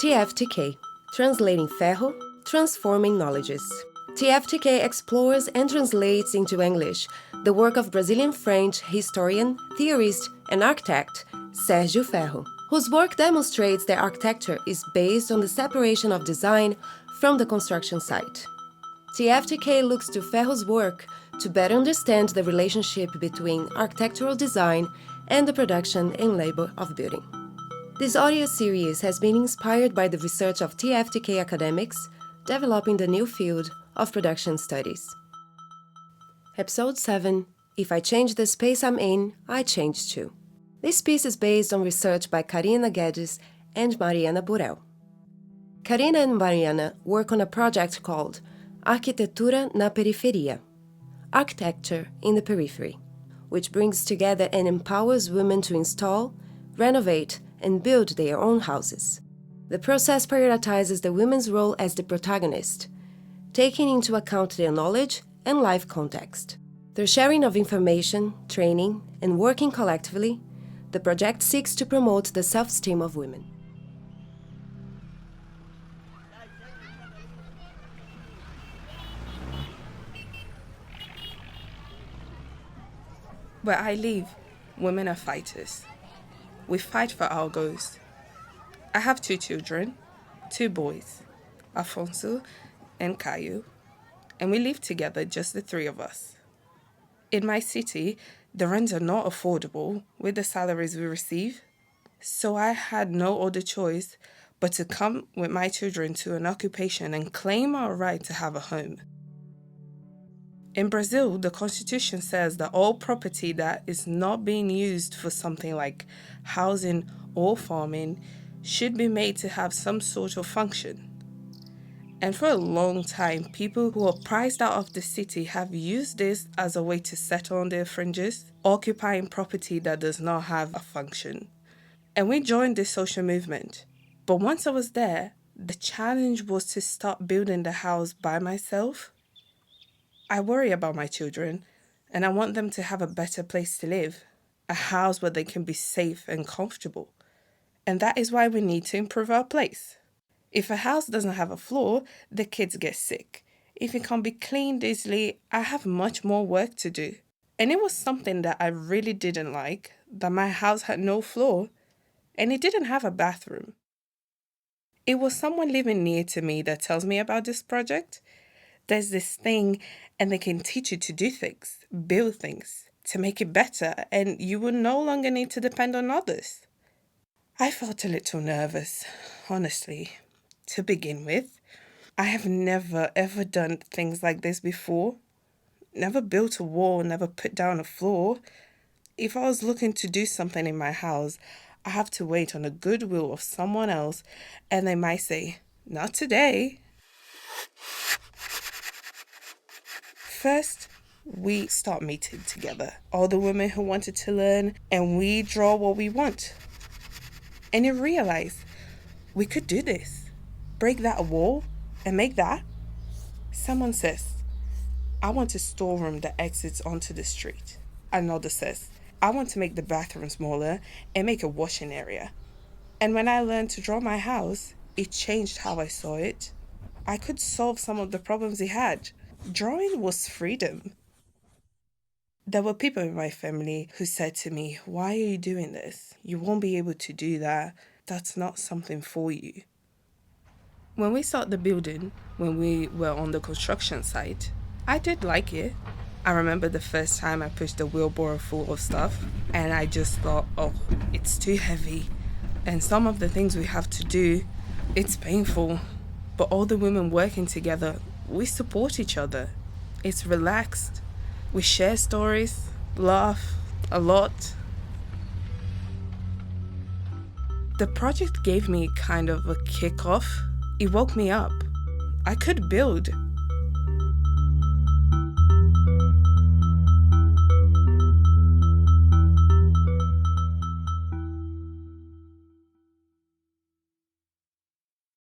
TFTK, Translating Ferro, Transforming Knowledges. TFTK explores and translates into English the work of Brazilian French historian, theorist, and architect Sérgio Ferro, whose work demonstrates that architecture is based on the separation of design from the construction site. TFTK looks to Ferro's work to better understand the relationship between architectural design and the production and labor of building. This audio series has been inspired by the research of TFTK academics developing the new field of production studies. Episode 7, If I Change the Space I'm In, I Change Too. This piece is based on research by Carina Guedes and Mariana Borel. Carina and Mariana work on a project called Arquitetura na Periferia, Architecture in the Periphery, which brings together and empowers women to install, renovate, and build their own houses. The process prioritizes the women's role as the protagonist, taking into account their knowledge and life context. Through sharing of information, training, and working collectively, the project seeks to promote the self-esteem of women. Where I live, women are fighters. We fight for our goals. I have 2 children, 2 boys, Afonso and Caio, and we live together, just the 3 of us. In my city, the rents are not affordable with the salaries we receive, so I had no other choice but to come with my children to an occupation and claim our right to have a home. In Brazil, the constitution says that all property that is not being used for something like housing or farming should be made to have some sort of function. And for a long time, people who are priced out of the city have used this as a way to settle on their fringes, occupying property that does not have a function. And we joined this social movement. But once I was there, the challenge was to start building the house by myself. I worry about my children, and I want them to have a better place to live, a house where they can be safe and comfortable. And that is why we need to improve our place. If a house doesn't have a floor, the kids get sick. If it can't be cleaned easily, I have much more work to do. And it was something that I really didn't like, that my house had no floor, and it didn't have a bathroom. It was someone living near to me that tells me about this project. There's this thing, and they can teach you to do things, build things, to make it better, and you will no longer need to depend on others. I felt a little nervous, honestly, to begin with. I have never ever done things like this before. Never built a wall, never put down a floor. If I was looking to do something in my house, I have to wait on the goodwill of someone else, and they might say, "Not today." First, we start meeting together, all the women who wanted to learn, and we draw what we want. And you realize we could do this, break that wall and make that. Someone says, "I want a storeroom that exits onto the street." Another says, "I want to make the bathroom smaller and make a washing area." And when I learned to draw my house, it changed how I saw it. I could solve some of the problems he had. Drawing was freedom. There were people in my family who said to me, "Why are you doing this? You won't be able to do that. That's not something for you." When we started the building, when we were on the construction site, I did like it. I remember the first time I pushed a wheelbarrow full of stuff, and I just thought, oh, it's too heavy. And some of the things we have to do, it's painful. But all the women working together, we support each other. It's relaxed. We share stories, laugh a lot. The project gave me kind of a kick-off. It woke me up. I could build.